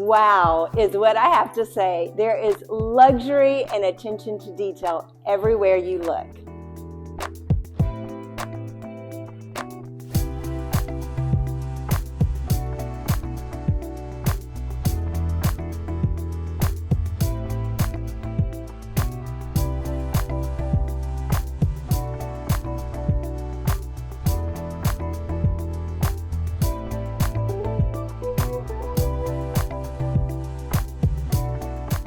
Wow is what I have to say. There is luxury and attention to detail everywhere you look.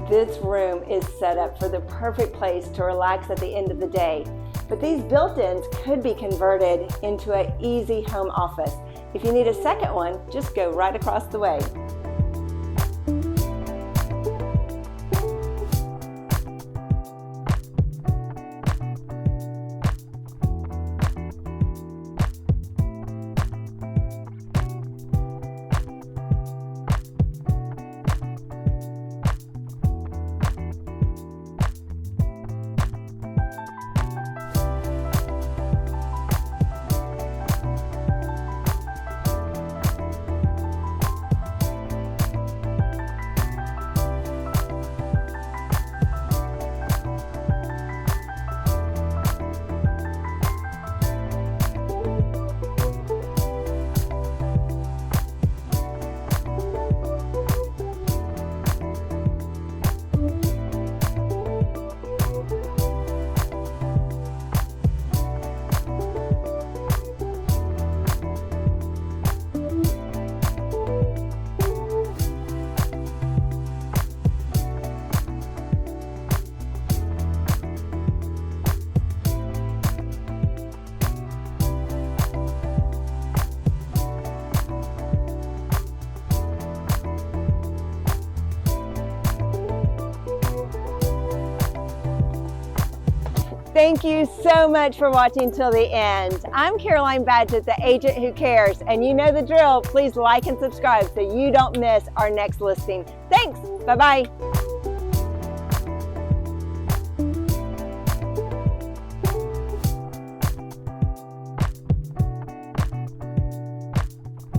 This room is set up for the perfect place to relax at the end of the day. But these built-ins could be converted into an easy home office. If you need a second one, just go right across the way. Thank you so much for watching till the end. I'm Caroline Badgett, the agent who cares, and you know the drill. Please like and subscribe so you don't miss our next listing. Thanks. Bye-bye.